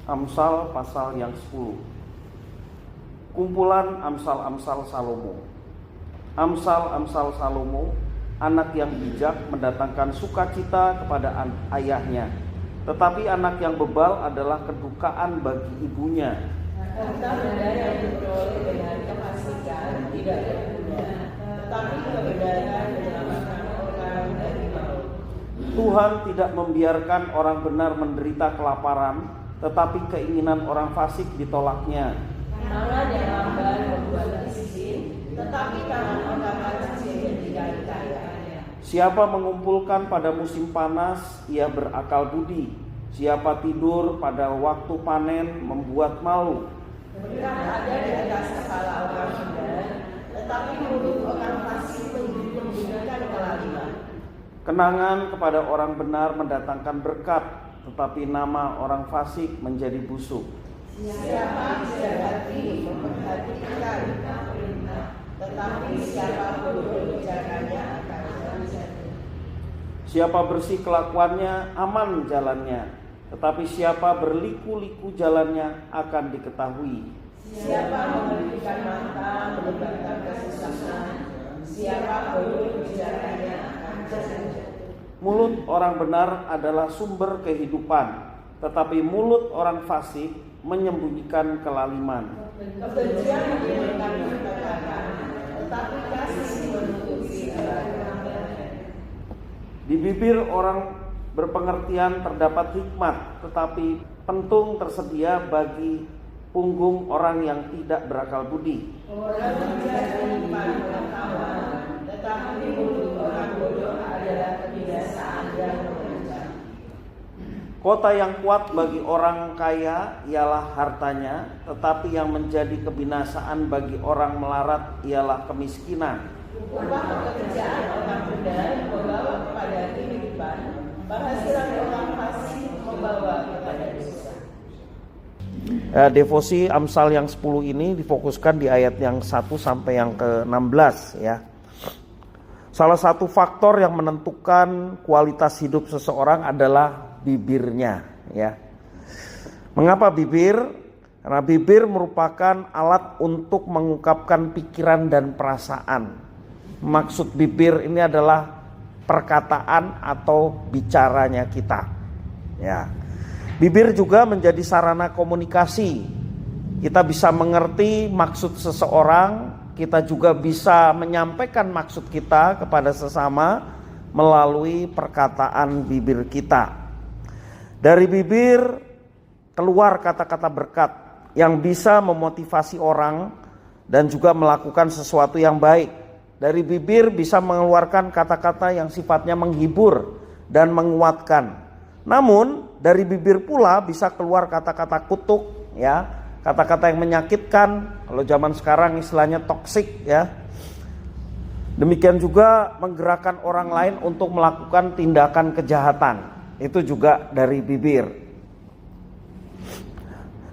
Amsal pasal yang 10. Kumpulan Amsal-Amsal Salomo. Amsal-Amsal Salomo, anak yang bijak mendatangkan sukacita kepada ayahnya, tetapi anak yang bebal adalah kedukaan bagi ibunya. Harta benda yang diperoleh dengan kefasikan tidak berguna, tetapi kebenaran menyelamatkan orang dari maut. Tuhan tidak membiarkan orang benar menderita kelaparan, tetapi keinginan orang fasik ditolaknya. Tangan yang lamban membuat miskin, tetapi tangan orang rajin menjadikan kaya. Siapa mengumpulkan pada musim panas, ia berakal budi. Siapa tidur pada waktu panen membuat malu. Berkah ada di atas kepala orang benar, tetapi mulut orang fasik menggunakan kelaliman. Kenangan kepada orang benar mendatangkan berkat, tetapi nama orang fasik menjadi busuk. Siapa bijak hati memperhatikan perintah, tetapi siapa bodoh kebijakannya akan jatuh. Siapa bersih kelakuannya aman jalannya, tetapi siapa berliku-liku jalannya akan diketahui. Siapa memberikan mata menyebabkan kesusahan, siapa bodoh kebijakannya akan jatuh. Mulut orang benar adalah sumber kehidupan, tetapi mulut orang fasik menyembunyikan kelaliman. Kebencian menyenangkan perkataan, tetapi kasih menutupi kelaliman. Di bibir orang berpengertian terdapat hikmat, tetapi pentung tersedia bagi punggung orang yang tidak berakal budi. Orang bijak menyimpan pengetahuan, tetapi mulut orang bodoh adalah kebiasaan yang mengancam. Kota yang kuat bagi orang kaya ialah hartanya, tetapi yang menjadi kebinasaan bagi orang melarat ialah kemiskinan. Upah pekerjaan orang benar membawa kepada kehidupan, penghasilan orang fasik membawa kepada dosa. Devosi Amsal yang 10 ini difokuskan di ayat yang 1 sampai yang ke-16 ya. Salah satu faktor yang menentukan kualitas hidup seseorang adalah bibirnya ya. Mengapa bibir? Karena bibir merupakan alat untuk mengungkapkan pikiran dan perasaan. Maksud bibir ini adalah perkataan atau bicaranya kita ya. Bibir juga menjadi sarana komunikasi. Kita bisa mengerti maksud seseorang, kita juga bisa menyampaikan maksud kita kepada sesama melalui perkataan bibir kita. Dari bibir keluar kata-kata berkat yang bisa memotivasi orang dan juga melakukan sesuatu yang baik. Dari bibir bisa mengeluarkan kata-kata yang sifatnya menghibur dan menguatkan. Namun dari bibir pula bisa keluar kata-kata kutuk ya, kata-kata yang menyakitkan, kalau zaman sekarang istilahnya toksik ya. Demikian juga menggerakkan orang lain untuk melakukan tindakan kejahatan. Itu juga dari bibir.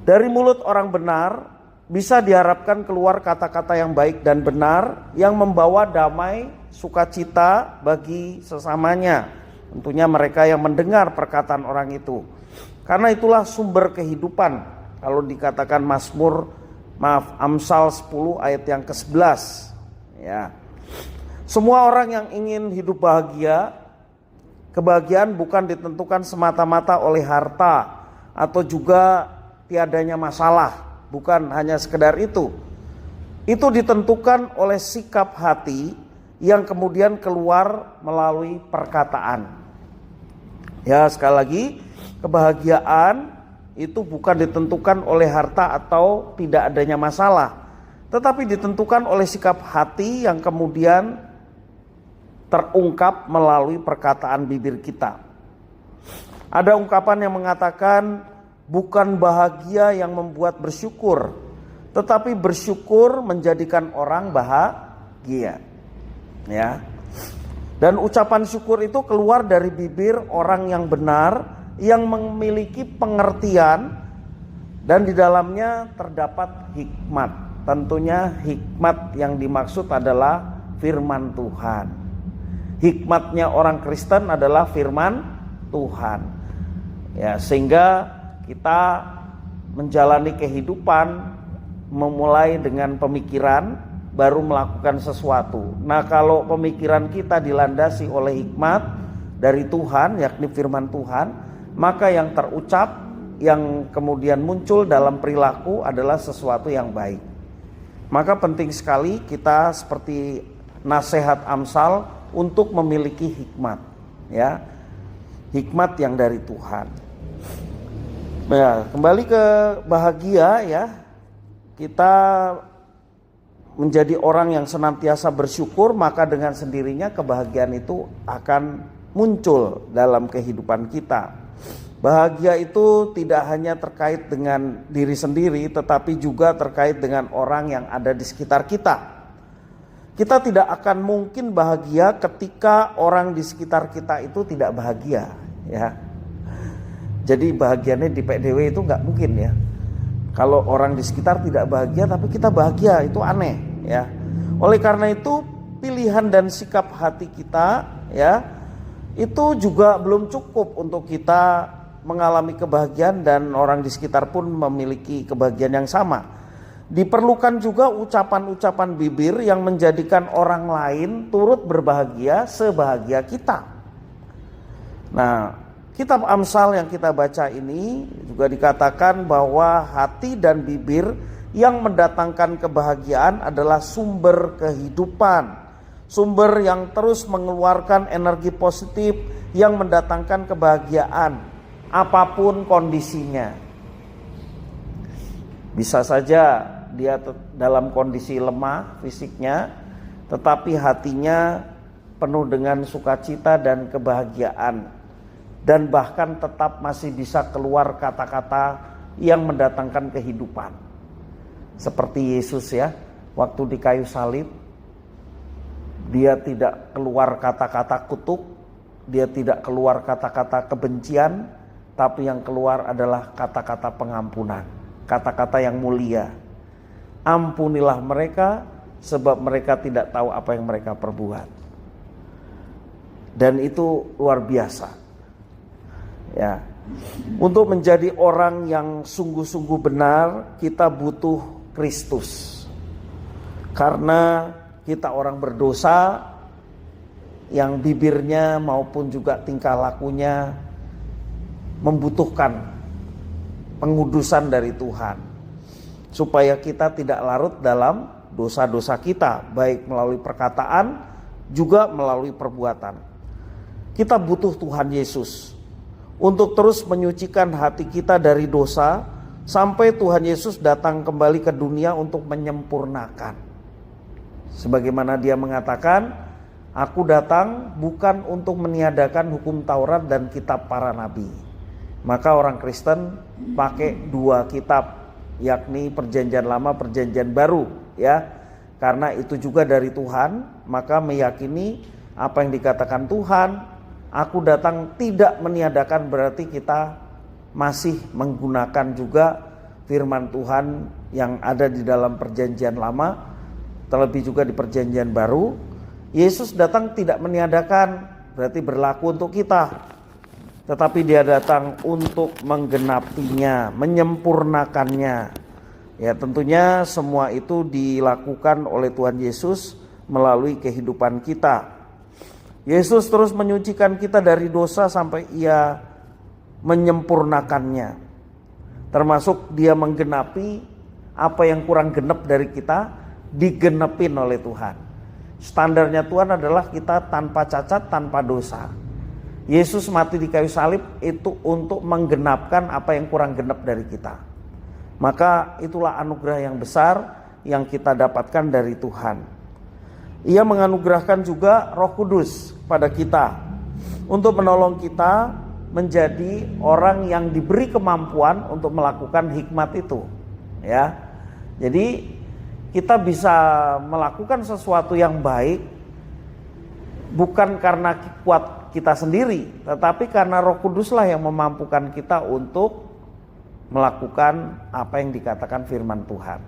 Dari mulut orang benar bisa diharapkan keluar kata-kata yang baik dan benar yang membawa damai, sukacita bagi sesamanya. Tentunya mereka yang mendengar perkataan orang itu. Karena itulah sumber kehidupan. Kalau dikatakan Amsal 10 ayat yang ke-11 ya. Semua orang yang ingin hidup bahagia, kebahagiaan bukan ditentukan semata-mata oleh harta atau juga tiadanya masalah, bukan hanya sekedar itu. Itu ditentukan oleh sikap hati yang kemudian keluar melalui perkataan. Ya, sekali lagi, kebahagiaan itu bukan ditentukan oleh harta atau tidak adanya masalah, tetapi ditentukan oleh sikap hati yang kemudian terungkap melalui perkataan bibir kita. Ada ungkapan yang mengatakan bukan bahagia yang membuat bersyukur, tetapi bersyukur menjadikan orang bahagia. Ya. Dan ucapan syukur itu keluar dari bibir orang yang benar, yang memiliki pengertian dan di dalamnya terdapat hikmat. Tentunya hikmat yang dimaksud adalah firman Tuhan. Hikmatnya orang Kristen adalah firman Tuhan. Ya, sehingga kita menjalani kehidupan memulai dengan pemikiran, baru melakukan sesuatu. Nah, kalau pemikiran kita dilandasi oleh hikmat dari Tuhan, yakni firman Tuhan, maka yang terucap, yang kemudian muncul dalam perilaku adalah sesuatu yang baik. Maka penting sekali kita seperti nasihat Amsal untuk memiliki hikmat, ya, hikmat yang dari Tuhan. Nah, kembali ke bahagia, ya, kita menjadi orang yang senantiasa bersyukur, maka dengan sendirinya kebahagiaan itu akan muncul dalam kehidupan kita. Bahagia itu tidak hanya terkait dengan diri sendiri, tetapi juga terkait dengan orang yang ada di sekitar kita. Kita tidak akan mungkin bahagia ketika orang di sekitar kita itu tidak bahagia, ya. Jadi bahagianya di PDW itu nggak mungkin, ya. Kalau orang di sekitar tidak bahagia tapi kita bahagia, itu aneh, ya. Oleh karena itu pilihan dan sikap hati kita, ya, itu juga belum cukup untuk kita mengalami kebahagiaan dan orang di sekitar pun memiliki kebahagiaan yang sama. Diperlukan juga ucapan-ucapan bibir yang menjadikan orang lain turut berbahagia sebahagia kita. Nah, kitab Amsal yang kita baca ini juga dikatakan bahwa hati dan bibir yang mendatangkan kebahagiaan adalah sumber kehidupan, sumber yang terus mengeluarkan energi positif yang mendatangkan kebahagiaan apapun kondisinya. Bisa saja dia dalam kondisi lemah fisiknya, tetapi hatinya penuh dengan sukacita dan kebahagiaan. Dan bahkan tetap masih bisa keluar kata-kata yang mendatangkan kehidupan. Seperti Yesus, ya, waktu di kayu salib, dia tidak keluar kata-kata kutuk, dia tidak keluar kata-kata kebencian, tapi yang keluar adalah kata-kata pengampunan, kata-kata yang mulia. Ampunilah mereka sebab mereka tidak tahu apa yang mereka perbuat. Dan itu luar biasa. Ya, untuk menjadi orang yang sungguh-sungguh benar, kita butuh Kristus. Karena kita orang berdosa yang bibirnya maupun juga tingkah lakunya membutuhkan pengudusan dari Tuhan, supaya kita tidak larut dalam dosa-dosa kita, baik melalui perkataan juga melalui perbuatan. Kita butuh Tuhan Yesus untuk terus menyucikan hati kita dari dosa sampai Tuhan Yesus datang kembali ke dunia untuk menyempurnakan. Sebagaimana dia mengatakan, aku datang bukan untuk meniadakan hukum Taurat dan kitab para nabi. Maka orang Kristen pakai dua kitab, yakni Perjanjian Lama, Perjanjian Baru, ya. Karena itu juga dari Tuhan, maka meyakini apa yang dikatakan Tuhan. Aku datang tidak meniadakan berarti kita masih menggunakan juga firman Tuhan yang ada di dalam Perjanjian Lama, terlebih juga di Perjanjian Baru. Yesus datang tidak meniadakan berarti berlaku untuk kita, tetapi dia datang untuk menggenapinya, menyempurnakannya. Ya, tentunya semua itu dilakukan oleh Tuhan Yesus melalui kehidupan kita. Yesus terus menyucikan kita dari dosa sampai ia menyempurnakannya. Termasuk dia menggenapi apa yang kurang genep dari kita, digenepin oleh Tuhan. Standarnya Tuhan adalah kita tanpa cacat, tanpa dosa. Yesus mati di kayu salib itu untuk menggenapkan apa yang kurang genep dari kita. Maka itulah anugerah yang besar yang kita dapatkan dari Tuhan. Ia menganugerahkan juga Roh Kudus pada kita untuk menolong kita menjadi orang yang diberi kemampuan untuk melakukan hikmat itu, ya. Jadi kita bisa melakukan sesuatu yang baik bukan karena kuat kita sendiri, tetapi karena Roh Kuduslah yang memampukan kita untuk melakukan apa yang dikatakan firman Tuhan,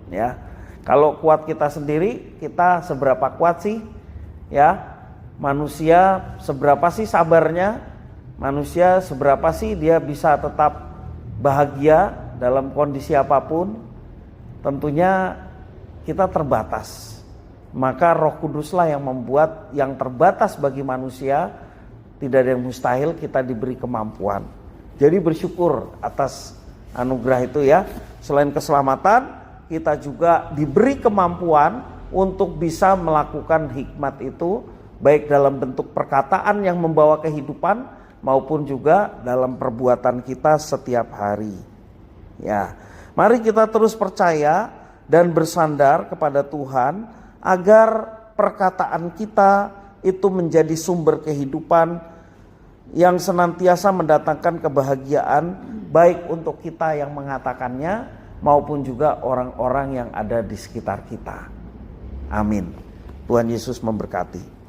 ya. Kalau kuat kita sendiri, kita seberapa kuat sih? Ya, manusia seberapa sih sabarnya? Manusia seberapa sih dia bisa tetap bahagia dalam kondisi apapun, tentunya kita terbatas. Maka Roh Kuduslah yang membuat yang terbatas bagi manusia, tidak ada yang mustahil, kita diberi kemampuan. Jadi bersyukur atas anugerah itu ya. Selain keselamatan, kita juga diberi kemampuan untuk bisa melakukan hikmat itu, baik dalam bentuk perkataan yang membawa kehidupan maupun juga dalam perbuatan kita setiap hari. Ya, mari kita terus percaya dan bersandar kepada Tuhan agar perkataan kita itu menjadi sumber kehidupan yang senantiasa mendatangkan kebahagiaan baik untuk kita yang mengatakannya maupun juga orang-orang yang ada di sekitar kita. Amin. Tuhan Yesus memberkati.